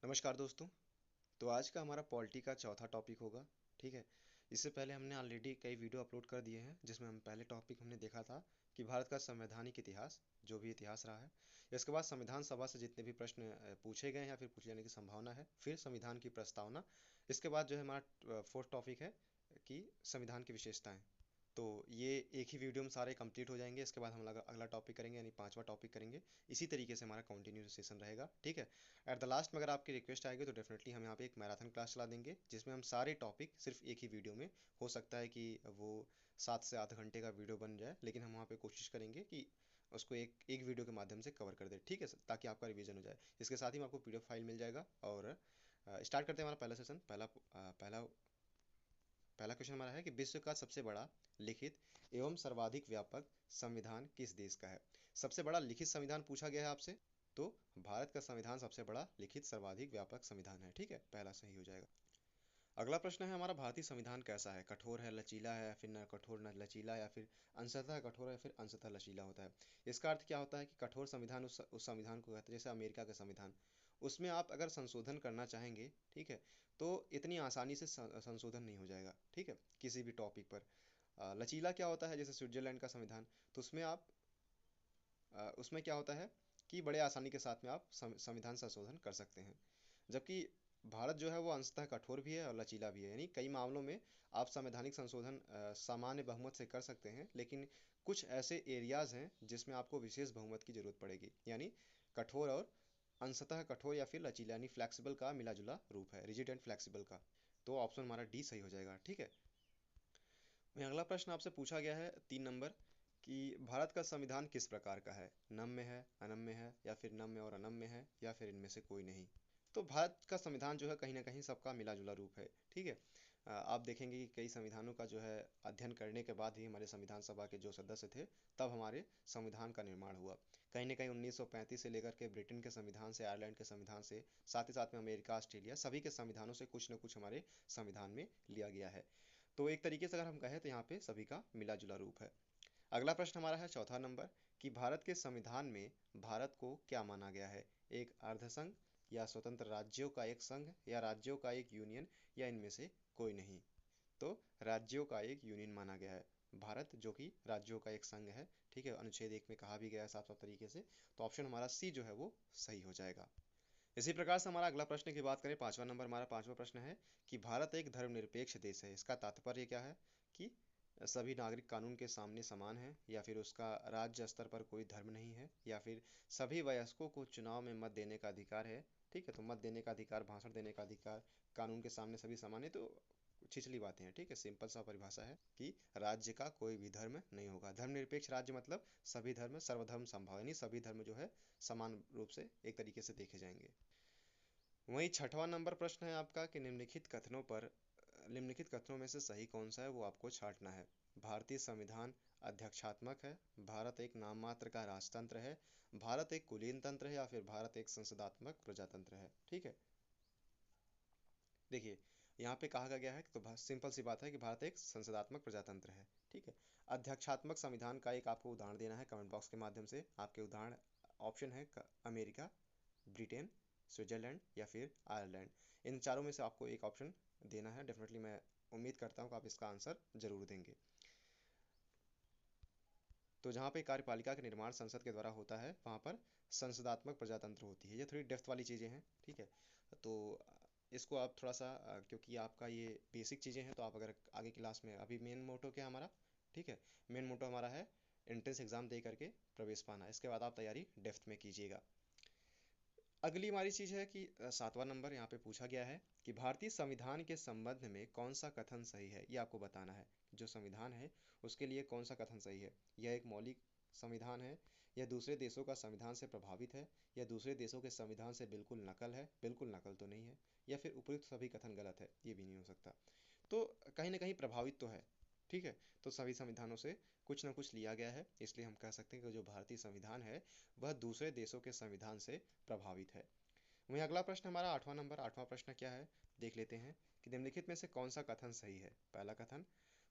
नमस्कार दोस्तों। तो आज का हमारा पॉलिटी का चौथा टॉपिक होगा। ठीक है। इससे पहले हमने ऑलरेडी कई वीडियो अपलोड कर दिए हैं जिसमें हम पहले टॉपिक हमने देखा था कि भारत का संवैधानिक इतिहास, जो भी इतिहास रहा है। इसके बाद संविधान सभा से जितने भी प्रश्न पूछे गए हैं या फिर पूछे जाने की संभावना है, फिर संविधान की प्रस्तावना। इसके बाद जो है हमारा फोर्थ टॉपिक है कि संविधान की विशेषताएं। तो ये एक ही वीडियो में सारे कंप्लीट हो जाएंगे। इसके बाद हम अगला अगला टॉपिक करेंगे, यानी पांचवा टॉपिक करेंगे। इसी तरीके से हमारा कंटिन्यू सेशन रहेगा। ठीक है। एट द लास्ट में अगर आपकी रिक्वेस्ट आएगी तो डेफिनेटली हम यहाँ पे एक मैराथन क्लास चला देंगे जिसमें हम सारे टॉपिक सिर्फ एक ही वीडियो में, हो सकता है कि वो 7 से 8 घंटे का वीडियो बन जाए, लेकिन हम वहाँ पे कोशिश करेंगे कि उसको एक एक वीडियो के माध्यम से कवर कर दे। ठीक है सर, ताकि आपका रिवीजन हो जाए। इसके साथ ही में आपको पीडीएफ फाइल मिल जाएगा। और स्टार्ट करते हैं हमारा पहला सेशन। पहला क्वेश्चन हमारा है कि विश्व का सबसे बड़ा लिखित एवं सर्वाधिक व्यापक संविधान किस देश का है। सबसे बड़ा लिखित संविधान पूछा गया है आपसे, तो भारत का संविधान सबसे बड़ा लिखित सर्वाधिक व्यापक संविधान है। ठीक है, पहला सही हो जाएगा। अगला प्रश्न है हमारा, भारतीय संविधान कैसा है? कठोर है, लचीला है, फिर न कठोर न लचीला, या फिर अंशतः कठोर है, फिर अंशतः लचीला होता है। इसका अर्थ क्या होता है कि कठोर संविधान उस संविधान को कहते हैं, जैसे अमेरिका का संविधान। उसमें आप अगर संशोधन करना चाहेंगे, ठीक है, तो इतनी आसानी से संशोधन नहीं हो जाएगा। ठीक है, किसी भी टॉपिक पर। लचीला क्या होता है? जैसे स्विट्जरलैंड का संविधान, तो उसमें क्या होता है कि बड़े आसानी के साथ में आप संविधान संशोधन कर सकते हैं। जबकि भारत जो है वो अंशतः कठोर भी है और लचीला भी है, यानी कई मामलों में आप संवैधानिक संशोधन सामान्य बहुमत से कर सकते हैं, लेकिन कुछ ऐसे एरियाज हैं जिसमें आपको विशेष बहुमत की जरूरत पड़ेगी। यानी कठोर और अंशतः कठोर या फिर लचीला, यानी फ्लेक्सिबल का मिला जुला रूप है, रिजिड एंड फ्लेक्सिबल का। तो ऑप्शन हमारा डी सही हो जाएगा। ठीक है। वहीं अगला प्रश्न आपसे पूछा गया है 3 नंबर, कि भारत का संविधान किस प्रकार का है? नम्य है, अनम्य है, या फिर नम्य और अनम्य है, या फिर इनमें से कोई नहीं। तो भारत का संविधान जो है कहीं ना कहीं सबका मिला जुला रूप है। ठीक है। आप देखेंगे कि कई संविधानों का जो है अध्ययन करने के बाद ही हमारे संविधान सभा के जो सदस्य थे, तब हमारे संविधान का निर्माण हुआ। कहीं ना कहीं 1935 से लेकर के ब्रिटेन के संविधान से, आयरलैंड के संविधान से, साथ ही साथ में अमेरिका, ऑस्ट्रेलिया, सभी के संविधानों से कुछ न कुछ हमारे संविधान में लिया गया है। तो एक तरीके से अगर हम कहें तो यहाँ पे सभी का मिला जुला रूप है। अगला प्रश्न हमारा है चौथा नंबर, कि भारत के संविधान में भारत को क्या माना गया है? एक अर्धसंघ, या स्वतंत्र राज्यों का एक संघ, या राज्यों का एक यूनियन, या इनमें से कोई नहीं। तो राज्यों का एक यूनियन माना गया है भारत, जो कि राज्यों का एक संघ है। ठीक है, अनुच्छेद 1 में कहा भी गया है साफ साफ तरीके से। तो ऑप्शन हमारा सी जो है वो सही हो जाएगा। इसी प्रकार से हमारा अगला प्रश्न की बात करें, पांचवा नंबर, हमारा पांचवा प्रश्न है कि भारत एक धर्मनिरपेक्ष देश है। इसका तात्पर्य क्या है? कि सभी नागरिक कानून के सामने समान हैं, या फिर उसका राज्य स्तर पर कोई धर्म नहीं है, या फिर सभी वयस्कों को चुनाव में मत देने का अधिकार है। ठीक है, तो मत देने का अधिकार, भाषण देने का अधिकार, कानून के सामने सभी समान है, तो छिछली बातें हैं। ठीक है, सिंपल सा परिभाषा है कि राज्य का कोई भी धर्म नहीं होगा। धर्मनिरपेक्ष राज्य मतलब सभी धर्म सर्वधर्म संभव, यानी सभी धर्म जो है समान रूप से एक तरीके से देखे जाएंगे। वहीं छठवां नंबर प्रश्न है आपका कि निम्नलिखित कथनों में से सही कौन सा है, वो आपको छांटना है। भारतीय संविधान अध्यक्षात्मक है, भारत एक नाम मात्र का राजतंत्र है, भारत एक कुलीन तंत्र है, या फिर भारत एक संसदात्मक प्रजातंत्र है। ठीक है। देखिए, यहाँ पे कहा गया है, तो सिंपल सी बात है कि भारत एक संसदात्मक प्रजातंत्र है। ठीक है। अध्यक्षात्मक संविधान का एक आपको उदाहरण देना है कमेंट बॉक्स के माध्यम से। आपके उदाहरण ऑप्शन है अमेरिका, ब्रिटेन, स्विट्जरलैंड, या फिर आयरलैंड। इन चारों में से आपको एक ऑप्शन देना है। डेफिनेटली मैं उम्मीद करता हूँ कि आप इसका आंसर जरूर देंगे। तो जहाँ पे कार्यपालिका का निर्माण संसद के द्वारा होता है, वहाँ पर संसदात्मक प्रजातंत्र होती है। ये थोड़ी डेप्थ वाली चीज़ें हैं। ठीक है। तो इसको आप थोड़ा सा, क्योंकि आपका ये बेसिक चीज़ें हैं, तो आप अगर आगे क्लास में, अभी मेन मोटो क्या है हमारा? ठीक है, मेन मोटो हमारा है एंट्रेंस एग्जाम दे करके प्रवेश पाना। इसके बाद आप तैयारी डेप्थ में कीजिएगा। अगली हमारी चीज है कि 7वां नंबर यहाँ पे पूछा गया है कि भारतीय संविधान के संबंध में कौन सा कथन सही है। ये आपको बताना है कि जो संविधान है उसके लिए कौन सा कथन सही है। यह एक मौलिक संविधान है, यह दूसरे देशों का संविधान से प्रभावित है, यह दूसरे देशों के संविधान से बिल्कुल नकल है, बिल्कुल नकल तो नहीं है, या फिर उपयुक्त सभी कथन गलत है, ये भी नहीं हो सकता। तो कहीं ना कहीं प्रभावित तो है। ठीक है। तो सभी संविधानों से कुछ ना कुछ लिया गया है, इसलिए हम कह सकते हैं कि जो भारतीय संविधान है वह दूसरे देशों के संविधान से प्रभावित है। वहीं अगला प्रश्न हमारा 8वां नंबर, 8वां प्रश्न क्या है, देख लेते हैं कि निम्नलिखित में से कौन सा कथन सही है। पहला कथन,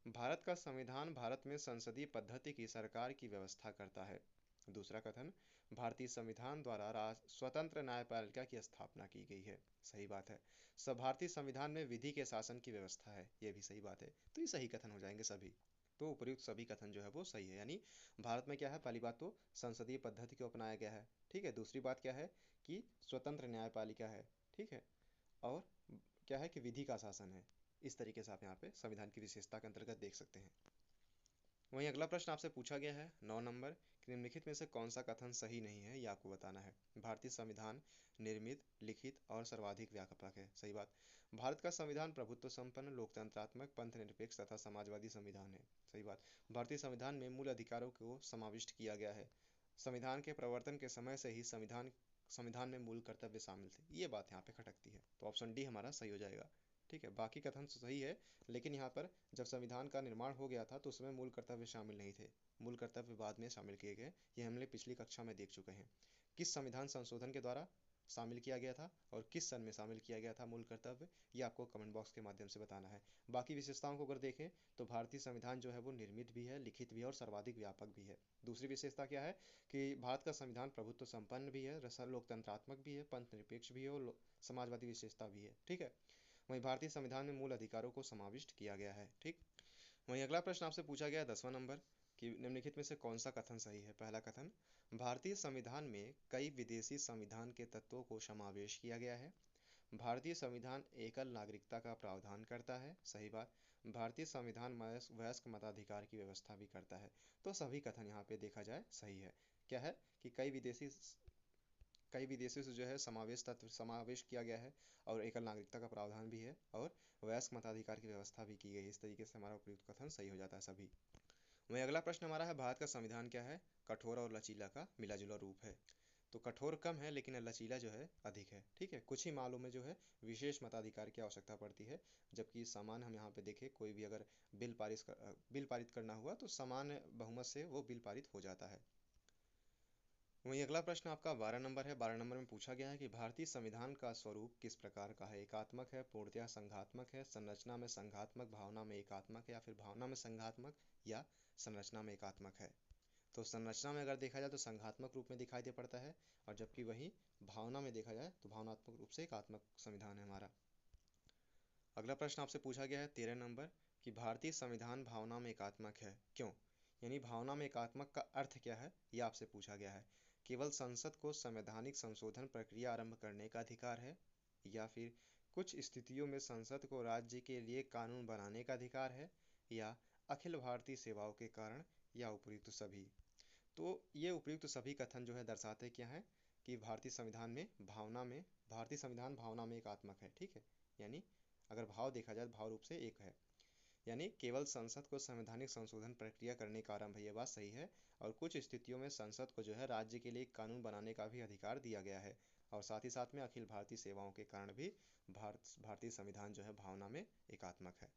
भारत का संविधान भारत में संसदीय पद्धति की सरकार की व्यवस्था करता है। दूसरा कथन, भारतीय संविधान द्वारा स्वतंत्र न्यायपालिका की स्थापना की गई है। सही बात है। सब भारतीय संविधान में विधि के शासन की व्यवस्था है, यह भी सही बात है। तो ये सही कथन हो जाएंगे सभी। तो उपयुक्त सभी कथन जो है वो सही है। यानी भारत में क्या है, पहली बात तो संसदीय पद्धति को अपनाया गया है, ठीक है। दूसरी बात क्या है कि स्वतंत्र न्यायपालिका है, ठीक है। और क्या है कि विधि का शासन है। इस तरीके से आप यहाँ पे संविधान की विशेषता के अंतर्गत देख सकते हैं। वहीं अगला प्रश्न आपसे पूछा गया है 9 नंबर, कि निम्नलिखित में से कौन सा कथन सही नहीं है, ये आपको बताना है। भारतीय संविधान निर्मित, लिखित और सर्वाधिक व्यापक है। सही बात। भारत का संविधान प्रभुत्व संपन्न, लोकतंत्रात्मक, पंथ निरपेक्ष तथा समाजवादी संविधान है। सही बात। भारतीय संविधान में मूल अधिकारों को समाविष्ट किया गया है। संविधान के प्रवर्तन के समय से ही संविधान संविधान में मूल कर्तव्य शामिल थे। ये बात यहाँ पे खटकती है, तो ऑप्शन डी हमारा सही हो जाएगा। ठीक है, बाकी कथन तो सही है, लेकिन यहाँ पर जब संविधान का निर्माण हो गया था तो उसमें मूल कर्तव्य शामिल नहीं थे। मूल कर्तव्य बाद में शामिल किए गए, ये हमने पिछली कक्षा में देख चुके हैं। किस संविधान संशोधन के द्वारा शामिल किया गया था और किस सन में शामिल किया गया था मूल कर्तव्य, ये आपको कमेंट बॉक्स के माध्यम से बताना है। बाकी विशेषताओं को अगर देखें तो भारतीय संविधान जो है वो निर्मित भी है, लिखित भी है और सर्वाधिक व्यापक भी है। दूसरी विशेषता क्या है कि भारत का संविधान प्रभुत्व संपन्न भी है, लोकतंत्रात्मक भी है, पंथ निरपेक्ष भी है और समाजवादी विशेषता भी है। ठीक है। वहीं भारतीय संविधान में मूल अधिकारों को समाविष्ट किया गया है। ठीक। वहीं अगला प्रश्न आपसे पूछा गया है 10वां नंबर, कि निम्नलिखित में से कौन सा कथन सही है। पहला कथन, भारतीय संविधान में कई विदेशी संविधान के तत्वों को समावेश किया गया है। भारतीय संविधान एकल नागरिकता का प्रावधान करता है। सही बात। भारतीय संविधान वयस्क मताधिकार की व्यवस्था भी करता है। तो सभी कथन यहाँ पे देखा जाए सही है। क्या है कि कई विदेशों से जो है समावेश किया गया है और एकल नागरिकता का प्रावधान भी है और वयस्क मताधिकार की व्यवस्था भी की गई है। इस तरीके से हमारा उपयुक्त कथन सही हो जाता है सभी। वहीं अगला प्रश्न हमारा है, भारत का संविधान क्या है, कठोर और लचीला का मिला जुला रूप है। तो कठोर कम है लेकिन लचीला जो है अधिक है। ठीक है, कुछ ही मामलों में जो है विशेष मताधिकार की आवश्यकता पड़ती है, जबकि सामान्य हम यहाँ पे देखें कोई भी अगर बिल पारित करना हुआ तो सामान्य बहुमत से वो बिल पारित हो जाता है। वहीं अगला प्रश्न आपका 12 नंबर है। 12 नंबर में पूछा गया है कि भारतीय संविधान का स्वरूप किस प्रकार का है, एकात्मक है, पूर्णतया संघात्मक है, संरचना में संघात्मक, भावना में एकात्मक है, या फिर भावना में संघात्मक या संरचना में एकात्मक है। तो संरचना में अगर देखा जाए तो संघात्मक रूप में दिखाई दे पड़ता है, और जबकि वही भावना में देखा जाए तो भावनात्मक रूप से एकात्मक संविधान है हमारा। अगला प्रश्न आपसे पूछा गया है 13 नंबर, कि भारतीय संविधान भावना में एकात्मक है, क्यों। यानी भावना में एकात्मक का अर्थ क्या है, यह आपसे पूछा गया है। केवल संसद को संवैधानिक संशोधन प्रक्रिया आरंभ करने का अधिकार है, या फिर कुछ स्थितियों में संसद को राज्य के लिए कानून बनाने का अधिकार है, या अखिल भारतीय सेवाओं के कारण, या उपयुक्त सभी। तो ये उपयुक्त सभी कथन जो है दर्शाते क्या है कि भारतीय संविधान भावना में एकात्मक है। ठीक है, यानी अगर भाव देखा जाए भाव रूप से एक है। यानी केवल संसद को संवैधानिक संशोधन प्रक्रिया करने का आरंभ है, ये बात सही है। और कुछ स्थितियों में संसद को जो है राज्य के लिए कानून बनाने का भी अधिकार दिया गया है। और साथ ही साथ में अखिल भारतीय सेवाओं के कारण भी भारतीय संविधान जो है भावना में एकात्मक है।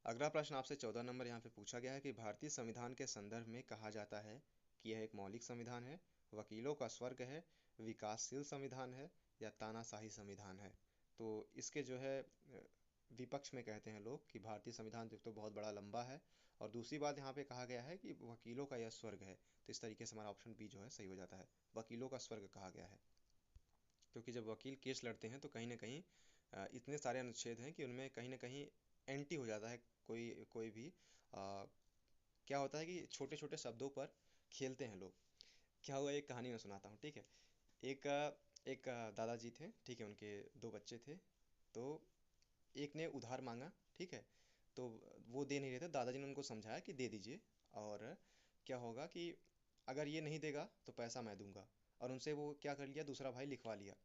अगला प्रश्न आपसे 14 नंबर यहाँ पे पूछा गया है कि भारतीय संविधान के संदर्भ में कहा जाता है कि यह एक मौलिक संविधान है, वकीलों का स्वर्ग है, विकासशील संविधान है, या तानाशाही संविधान है। तो इसके जो है विपक्ष में कहते हैं लोग कि भारतीय संविधान तो बहुत बड़ा लंबा है, और दूसरी बात यहाँ पे कहा गया है कि वकीलों का यह स्वर्ग है। तो इस तरीके से हमारा ऑप्शन बी जो है सही हो जाता है, वकीलों का स्वर्ग कहा गया है। क्योंकि जब वकील केस लड़ते हैं तो कहीं ना कहीं इतने सारे अनुच्छेद हैं कि उनमें कहीं ना कहीं एंटी हो जाता है। कोई कोई भी क्या होता है कि छोटे छोटे शब्दों पर खेलते हैं लोग। क्या हुआ, एक कहानी मैं सुनाता हूँ, ठीक है। एक दादाजी थे, ठीक है, उनके दो बच्चे थे। तो एक ने उधार मांगा, ठीक है। तो वो दे नहीं रहे थे, दादाजी ने उनको समझाया कि दे दीजिए, और क्या होगा कि अगर ये नहीं देगा तो पैसा मैं दूंगा। और उनसे वो क्या कर लिया, दूसरा भाई लिखवा लिया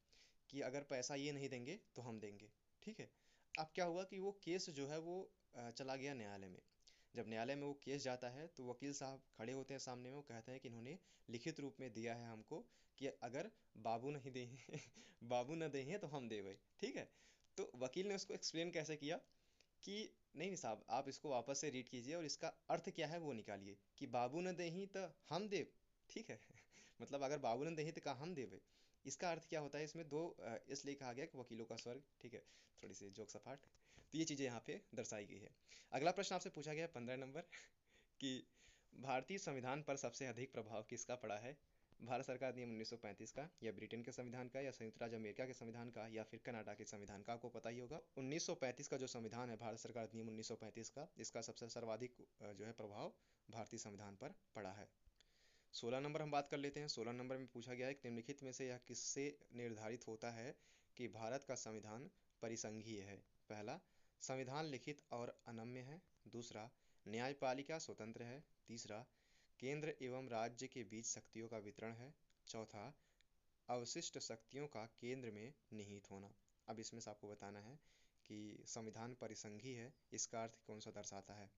कि अगर पैसा ये नहीं देंगे तो हम देंगे। ठीक है। अब क्या हुआ कि वो केस जो है वो चला गया न्यायालय में। जब न्यायालय में वो केस जाता है तो वकील साहब खड़े होते हैं सामने में, वो कहते हैं कि इन्होंने लिखित रूप में दिया है हमको कि अगर बाबू नहीं दे बाबू न दे हैं तो हम देवे। ठीक है। तो वकील ने उसको एक्सप्लेन कैसे किया कि नहीं नहीं साहब, आप इसको वापस से रीड कीजिए और इसका अर्थ क्या है वो निकालिए कि बाबू न देही तो हम देव। ठीक है। मतलब अगर बाबू न देही तो का हम देवे, इसका अर्थ क्या होता है इसमें दो इसलिए कहा गया कि वकीलों का स्वर्ग। ठीक है, थोड़ी सी जोक सपाट। तो ये चीज़ें यहाँ पे दर्शाई गई है। अगला प्रश्न आपसे पूछा गया 15 नंबर, कि भारतीय संविधान पर सबसे अधिक प्रभाव किसका पड़ा है? भारत सरकार नियम 1935 का, या ब्रिटेन के संविधान का, या संयुक्त राज्य अमेरिका के संविधान का, या फिर कनाडा के संविधान का? आपको पता ही होगा 1935 का जो संविधान है, भारत सरकार नियम 1935 का, इसका सबसे सर्वाधिक जो है प्रभाव भारतीय संविधान पर पड़ा है। 16 नंबर हम बात कर लेते हैं। 16 नंबर में पूछा गया है कि निम्नलिखित में से यह किससे निर्धारित होता है कि भारत का संविधान परिसंघीय है? पहला, संविधान लिखित और अनम्य है। दूसरा, न्यायपालिका स्वतंत्र है। तीसरा, केंद्र एवं राज्य के बीच शक्तियों का वितरण है। चौथा, अवशिष्ट शक्तियों का केंद्र में निहित होना। अब इसमें से आपको बताना है कि संविधान परिसंघीय है, इसका अर्थ कौन सा दर्शाता है।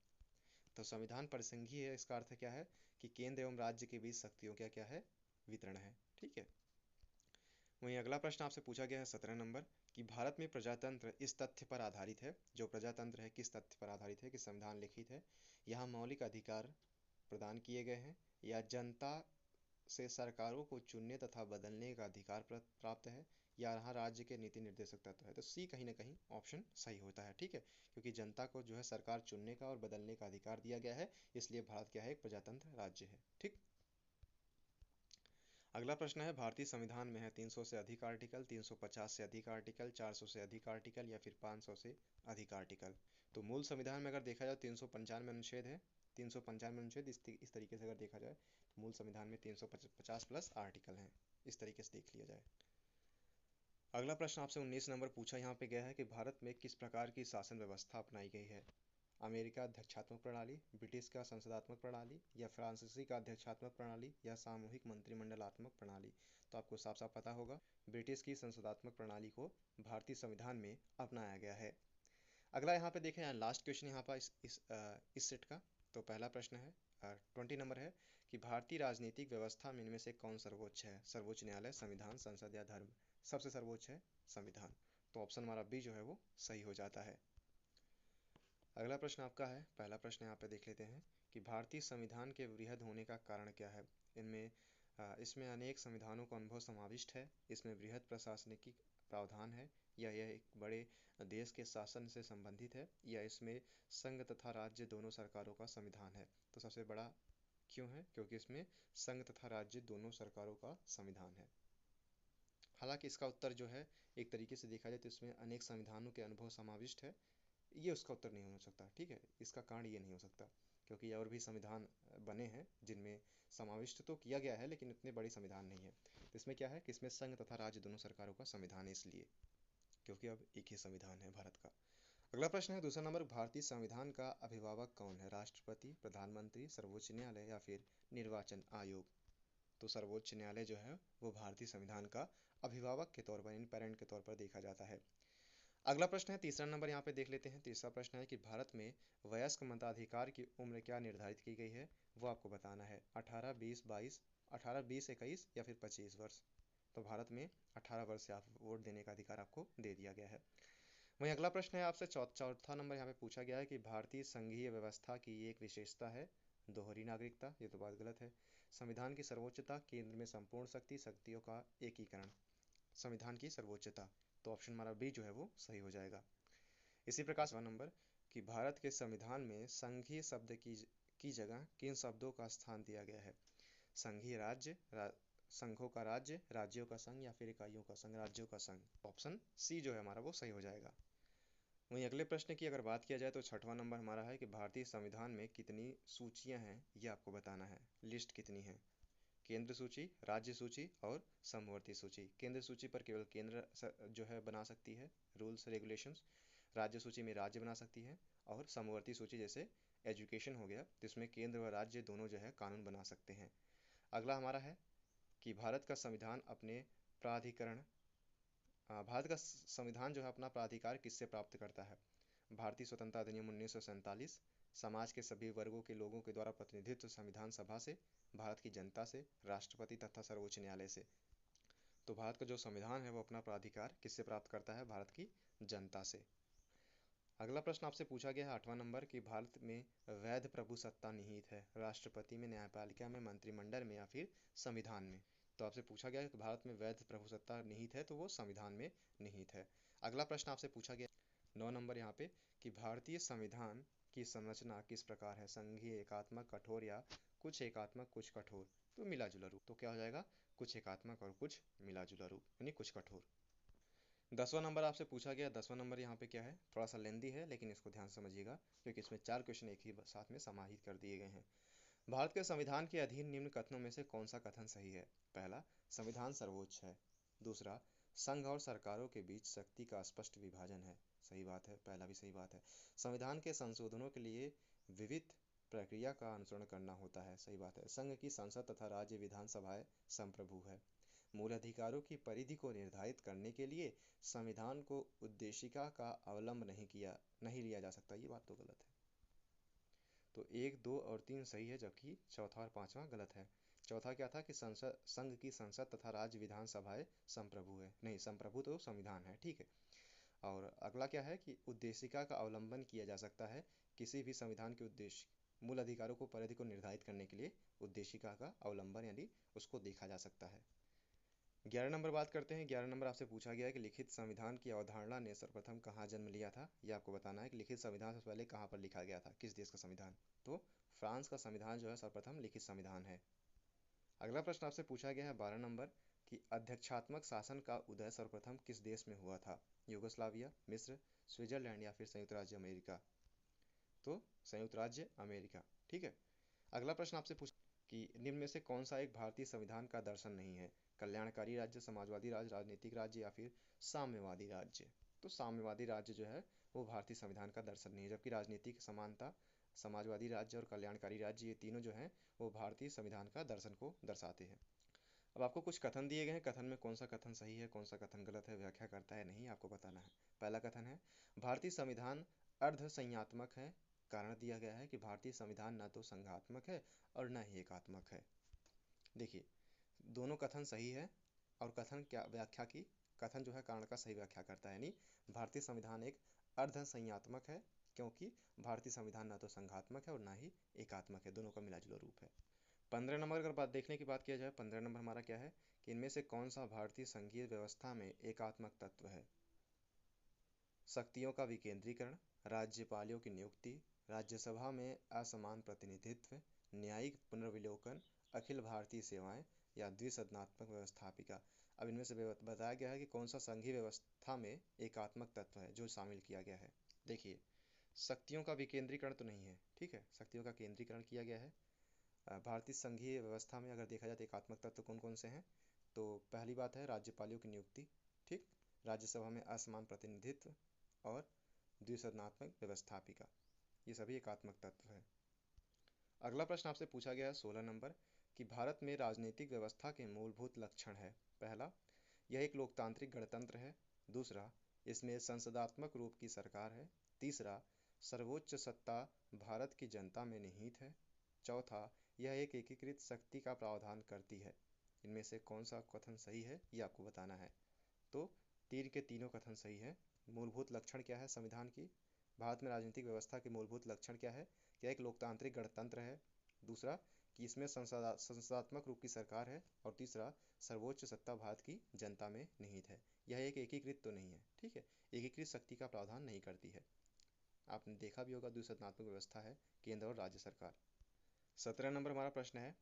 तो संविधान परिसंघीय है, इसका अर्थ क्या है कि केंद्र एवं राज्य के बीच शक्तियों का क्या है, वितरण है। ठीक है। वहीं अगला प्रश्न आपसे पूछा गया है 17 नंबर कि भारत में प्रजातंत्र इस तथ्य पर आधारित है, जो प्रजातंत्र है किस तथ्य पर आधारित है कि संविधान लिखित है, यहाँ मौलिक अधिकार प्रदान किए गए हैं, या जनता से सरकारों को चुनने तथा बदलने का अधिकार प्राप्त है, या यहाँ राज्य के नीति निर्देशक तत्व है। तो सी कहीं ना कहीं ऑप्शन सही होता है। ठीक है, क्योंकि जनता को जो है सरकार चुनने का और बदलने का अधिकार दिया गया है, इसलिए भारत क्या है, एक प्रजातंत्र राज्य है। ठीक। अगला प्रश्न है, भारतीय संविधान में है 300 से अधिक आर्टिकल, 350 से अधिक आर्टिकल, 400 से अधिक आर्टिकल, या फिर 500 से अधिक आर्टिकल? तो मूल संविधान में अगर देखा जाए 395 अनुच्छेद है, 395 अनुच्छेद। इस तरीके से अगर देखा जाए तो मूल संविधान में 350 प्लस आर्टिकल हैं। इस तरीके से देख लिया जाए। अगला प्रश्न आपसे 19 नंबर पूछा यहाँ पे गया है कि भारत में किस प्रकार की शासन व्यवस्था अपनाई गई है? अमेरिका अध्यक्षात्मक प्रणाली, ब्रिटिश का संसदात्मक प्रणाली, या फ्रांसीसी का अध्यक्षात्मक प्रणाली, या सामूहिक मंत्रिमंडलात्मक प्रणाली? तो आपको साफ साफ पता होगा, ब्रिटिश की संसदात्मक प्रणाली को भारतीय संविधान में अपनाया गया है। अगला यहाँ पे देखें, लास्ट क्वेश्चन यहाँ पर इस सेट का। तो पहला प्रश्न है 20 नंबर है कि भारतीय राजनीतिक व्यवस्था में इनमें से कौन सर्वोच्च है? सर्वोच्च न्यायालय, संविधान, संसद, या धर्म? सबसे सर्वोच्च है संविधान। तो ऑप्शन हमारा बी जो है वो सही हो जाता है। अगला प्रश्न आपका है, पहला प्रश्न यहाँ पे देख लेते हैं कि भारतीय संविधान के वृहद होने का कारण क्या है? इसमें अनेक संविधानों का अनुभव समाविष्ट है, इसमें वृहद प्रशासनिक प्रावधान है, या यह एक बड़े देश के शासन से संबंधित है, या इसमें संघ तथा राज्य दोनों सरकारों का संविधान है? तो सबसे बड़ा क्यों है? क्योंकि इसमें संघ तथा राज्य दोनों सरकारों का संविधान है। हालांकि इसका उत्तर जो है, एक तरीके से देखा जाए तो इसमें अनेक संविधानों के अनुभव समाविष्ट है, ये उसका उत्तर नहीं हो सकता। ठीक है, इसका कारण ये नहीं हो सकता, क्योंकि और भी संविधान बने हैं जिनमें समाविष्ट तो किया गया है, लेकिन इतने बड़े संविधान नहीं है। तो इसमें क्या है कि इसमें संघ तथा राज्य दोनों सरकारों का संविधान है, इसलिए, क्योंकि अब एक ही संविधान है भारत का। अगला प्रश्न है दूसरा नंबर, भारतीय संविधान का अभिभावक कौन है? राष्ट्रपति, प्रधानमंत्री, सर्वोच्च न्यायालय, या फिर निर्वाचन आयोग? तो सर्वोच्च न्यायालय जो है वो भारतीय संविधान का अभिभावक के तौर पर, इन पेरेंट के तौर पर देखा जाता है। अगला प्रश्न है तीसरा नंबर, यहाँ पे देख लेते हैं। तीसरा प्रश्न है कि भारत में वयस्क मताधिकार की उम्र क्या निर्धारित की गई है? वो आपको बताना है। 18, 20, 22, 18, 20, 21, या फिर 25 वर्ष? तो भारत में 18 वर्ष से आप वोट देने का अधिकार आपको दे दिया गया है। वहीं अगला प्रश्न है आपसे चौथा नंबर, यहाँ पे पूछा गया है कि भारतीय संघीय व्यवस्था की एक विशेषता है दोहरी नागरिकता। ये तो बात गलत है। संविधान की सर्वोच्चता, केंद्र में संपूर्ण शक्ति, शक्तियों का एकीकरण? संविधान की सर्वोच्चता। तो ऑप्शन हमारा बी जो है वो सही हो जाएगा। इसी प्रकार नंबर कि भारत के संविधान में संघीय शब्द की जगह किन शब्दों का स्थान दिया गया है? संघीय राज्य, संघों का राज्य, राज्यों का संघ, या फिर इकाइयों का संघ, राज्यों का संघ? ऑप्शन सी जो है हमारा वो सही हो जाएगा। वहीं अगले प्रश्न की अगर बात किया जाए तो छठवां नंबर हमारा है कि भारतीय संविधान में कितनी सूचियां हैं, ये आपको बताना है। लिस्ट कितनी है? केंद्र सूची, राज्य सूची, और समवर्ती सूची। केंद्र सूची पर केवल केंद्र जो है बना सकती है रूल्स रेगुलेशंस, राज्य सूची में राज्य बना सकती है, और समवर्ती सूची जैसे एजुकेशन हो गया, जिसमें केंद्र व राज्य दोनों जो है कानून बना सकते हैं। अगला हमारा है कि भारत का संविधान अपने प्राधिकरण भारत का संविधान जो है अपना प्राधिकार किससे प्राप्त करता है? भारतीय स्वतंत्रता अधिनियम 1947, समाज के सभी वर्गों के लोगों के द्वारा प्रतिनिधित्व संविधान सभा से, भारत की जनता से, राष्ट्रपति तथा सर्वोच्च न्यायालय से? तो भारत का जो संविधान है वो अपना प्राधिकार किससे प्राप्त करता है? भारत की जनता से। अगला प्रश्न आपसे पूछा गया है 8वां नंबर कि भारत में वैध प्रभु सत्ता निहित है? राष्ट्रपति में, न्यायपालिका में, मंत्रिमंडल में, या फिर संविधान में? तो आपसे पूछा गया है कि भारत में वैध प्रभु सत्ता निहित है, तो वो संविधान में निहित है। अगला प्रश्न आपसे पूछा गया 9 नंबर यहाँ पे कि भारतीय संविधान की संरचना किस प्रकार है? संघीय, एकात्मक, कठोर, या कुछ एकात्मक कुछ कठोर, तो मिला जुला रूप। तो क्या हो जाएगा, कुछ एकात्मक और कुछ मिला जुला रूप, यानी कुछ कठोर। 10वां नंबर आपसे पूछा गया। 10वां नंबर यहाँ पे क्या है, थोड़ा सा लेंदी है लेकिन इसको ध्यान से समझिएगा, क्योंकि इसमें 4 क्वेश्चन एक ही साथ में समाहित कर दिए गए हैं। भारत के संविधान के अधीन निम्न कथनों में से कौन सा कथन सही है? पहला, संविधान सर्वोच्च है। दूसरा, संघ और सरकारों के बीच शक्ति का स्पष्ट विभाजन है। सही बात है, पहला भी सही बात है। संविधान के संशोधनों के लिए विविध प्रक्रिया का अनुसरण करना होता है। सही बात है। संघ की संसद तथा राज्य विधानसभाएं संप्रभु है। मूल अधिकारों की परिधि को निर्धारित करने के लिए संविधान को उद्देशिका का अवलंब नहीं लिया जा सकता। ये बात तो गलत है। तो 1, 2 और 3 सही है, जबकि चौथा और पांचवा गलत है। चौथा क्या था कि संघ की संसद तथा राज्य विधानसभाएं संप्रभु है। नहीं, संप्रभु तो संविधान है, ठीक है। और अगला क्या है कि उद्देशिका का अवलंबन किया जा सकता है। किसी भी संविधान के उद्देश्य मूल अधिकारों को परिधि को निर्धारित करने के लिए उद्देशिका का अवलंबन यानी उसको देखा जा सकता है। 11 नंबर बात करते हैं। 11 नंबर आपसे पूछा गया है कि लिखित संविधान की अवधारणा ने सर्वप्रथम कहाँ जन्म लिया था। ये आपको बताना है कि लिखित संविधान से पहले कहाँ पर लिखा गया था, किस देश का संविधान। तो फ्रांस का संविधान जो है सर्वप्रथम लिखित संविधान है। अगला प्रश्न आपसे पूछा गया है 12 नंबर कि अध्यक्षात्मक शासन का उदय सर्वप्रथम किस देश में हुआ था? यूगोस्लाविया, मिस्र, स्विट्जरलैंड या फिर संयुक्त राज्य अमेरिका। तो संयुक्त राज्य अमेरिका, ठीक है। अगला प्रश्न आपसे पूछा कि निम्न में से कौन सा एक भारतीय संविधान का दर्शन नहीं है? कल्याणकारी राज्य, समाजवादी राज्य, राजनीतिक राज्य या फिर साम्यवादी राज्य। तो साम्यवादी राज्य जो है वो भारतीय संविधान का दर्शन नहीं है, जबकि राजनीतिक समानता, समाजवादी राज्य और कल्याणकारी राज्य, ये तीनों जो हैं वो भारतीय संविधान का दर्शन को दर्शाते हैं। अब आपको कुछ कथन दिए गए हैं, कथन में कौन सा कथन सही है कौन सा कथन गलत है, व्याख्या करता है नहीं, आपको बताना है। पहला कथन है, भारतीय संविधान अर्ध संज्ञात्मक है। कारण दिया गया है कि भारतीय संविधान न तो संघात्मक है और न ही एकात्मक है। देखिए, दोनों कथन सही है, और कथन क्या व्याख्या की, कथन जो है कारण का सही व्याख्या करता है, यानी भारतीय संविधान एक अर्ध संज्ञात्मक है, क्योंकि भारतीय संविधान न तो संघात्मक है और न ही एकात्मक है, दोनों का मिला जुला रूप है। 15 नंबर अगर बात देखने की बात किया जाए, 15 नंबर हमारा क्या है कि इनमें से कौन सा भारतीय संघीय व्यवस्था में एकात्मक तत्व है? शक्तियों का विकेंद्रीकरण, राज्यपालों की नियुक्ति, राज्यसभा में असमान प्रतिनिधित्व, न्यायिक पुनर्विलोकन, अखिल भारतीय सेवाएं या द्विसदनात्मक व्यवस्थापिका। अब इनमें से बताया गया है कि कौन सा संघीय व्यवस्था में एकात्मक तत्व है जो शामिल किया गया है। देखिए, शक्तियों का विकेंद्रीकरण तो नहीं है, ठीक है, शक्तियों का केंद्रीकरण किया गया है। भारतीय संघीय व्यवस्था में अगर देखा जाए तो एकात्मक तत्व कौन कौन से हैं, तो पहली बात है राज्यपालों की नियुक्ति, ठीक, राज्यसभा में असमान प्रतिनिधित्व और द्विसदनात्मक व्यवस्थापिका, ये सभी एकात्मक तत्व है। अगला प्रश्न आपसे पूछा गया है 16 नंबर कि भारत में राजनीतिक व्यवस्था के मूलभूत लक्षण है। पहला, यह एक लोकतांत्रिक गणतंत्र है। दूसरा, इसमें संसदात्मक रूप की सरकार है। तीसरा, सर्वोच्च सत्ता भारत की जनता में निहित है। चौथा, यह एक एकीकृत शक्ति का प्रावधान करती है। इनमें से कौन सा कथन सही है ये आपको बताना है। तो तीन के तीनों कथन सही है। मूलभूत लक्षण क्या है संविधान की, भारत में राजनीतिक व्यवस्था के मूलभूत लक्षण क्या है, यह एक लोकतांत्रिक गणतंत्र है। दूसरा, कि इसमें संसदात्मक रूप की सरकार है। और तीसरा, सर्वोच्च सत्ता भारत की जनता में निहित है। यह एक एकीकृत तो नहीं है, ठीक है, एकीकृत शक्ति का प्रावधान नहीं करती है। आपने देखा भी होगा द्विसदनात्मक व्यवस्था है, केंद्र और राज्य सरकार। 17 नंबर हमारा प्रश्न है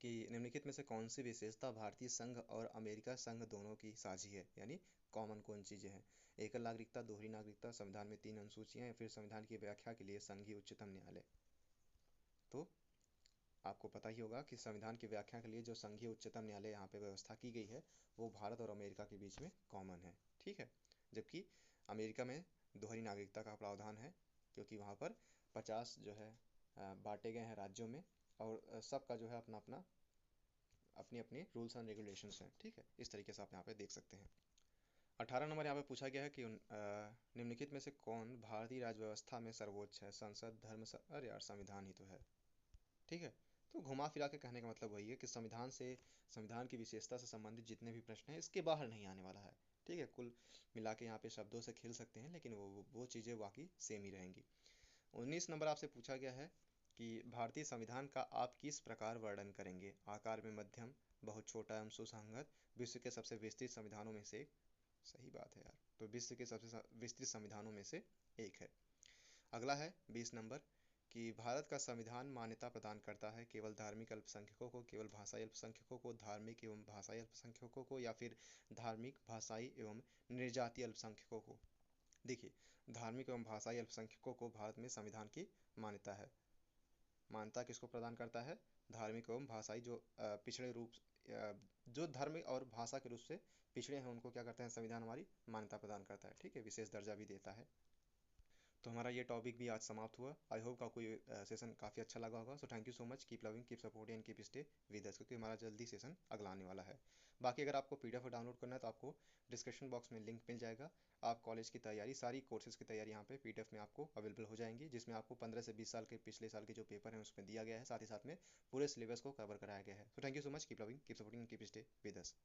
कि निम्नलिखित में से कौन सी विशेषता भारतीय संघ और अमेरिका संघ दोनों की साझी है, यानी कॉमन कौन चीजें हैं? एकल नागरिकता, दोहरी नागरिकता, संविधान में 3 अनुसूचियां या फिर संविधान की व्याख्या के लिए संघीय उच्चतम न्यायालय। तो आपको पता ही होगा कि संविधान की व्याख्या के लिए जो संघीय उच्चतम न्यायालय यहाँ पे व्यवस्था की गई है वो भारत और अमेरिका के बीच में कॉमन है, ठीक है। जबकि अमेरिका में दोहरी नागरिकता का प्रावधान है, क्योंकि वहाँ पर 50 जो है बांटे गए हैं राज्यों में, और सबका जो है अपना अपना अपनी अपनी रूल्स एंड रेगुलेशंस हैं, ठीक है। इस तरीके से आप यहाँ पे देख सकते हैं। 18 नंबर यहाँ पे पूछा गया है कि निम्नलिखित में से कौन भारतीय राज्य व्यवस्था में सर्वोच्च है? संसद, अरे यार संविधान ही तो है, ठीक है। तो घुमा फिरा के कहने का मतलब वही है कि संविधान की विशेषता से संबंधित जितने भी प्रश्न हैं इसके बाहर नहीं आने वाला है, ठीक है। कुल मिला के यहाँ पे शब्दों से खेल सकते हैं, लेकिन वो चीज़ें बाकी सेम ही रहेंगी। 19 नंबर आपसे पूछा गया है कि भारतीय संविधान का आप किस प्रकार वर्णन करेंगे? आकार में मध्यम, बहुत छोटा एवं सुसंगत, विश्व के सबसे विस्तृत संविधानों में से एक। सही बात है यार, तो विश्व के सबसे विस्तृत संविधानों में से एक है। अगला है 20 नंबर कि भारत का संविधान मान्यता प्रदान करता है केवल धार्मिक अल्पसंख्यकों को, केवल भाषाई अल्पसंख्यकों को, धार्मिक एवं भाषाई अल्पसंख्यकों को, या फिर धार्मिक, भाषाई एवं निर्जातीय अल्पसंख्यकों को। देखिए, धार्मिक एवं भाषाई अल्पसंख्यकों को भारत में संविधान की मान्यता है। मान्यता किसको प्रदान करता है? धार्मिक एवं भाषाई जो पिछड़े रूप जो धर्म और भाषा के रूप से पिछड़े हैं, उनको क्या करते हैं, संविधान हमारी मान्यता प्रदान करता है। ठीक है, विशेष दर्जा भी देता है। तो हमारा ये टॉपिक भी आज समाप्त हुआ। आई होप आपको ये सेशन काफ़ी अच्छा लगा होगा। So thank you so much, keep loving, keep supporting and keep stay with us, क्योंकि हमारा जल्दी सेशन अगला आने वाला है। बाकी अगर आपको पीडीएफ डाउनलोड करना है तो आपको डिस्क्रिप्शन बॉक्स में लिंक मिल जाएगा। आप कॉलेज की तैयारी, सारी कोर्सेज की तैयारी यहाँ पे पीडीएफ में आपको अवेलेबल हो जाएंगी, जिसमें आपको 15 से 20 साल के पिछले साल के जो पेपर हैं उसमें दिया गया है, साथ ही साथ में पूरे सिलेबस को कवर कराया गया है। So thank you so much, keep loving, keep supporting, keep stay with us.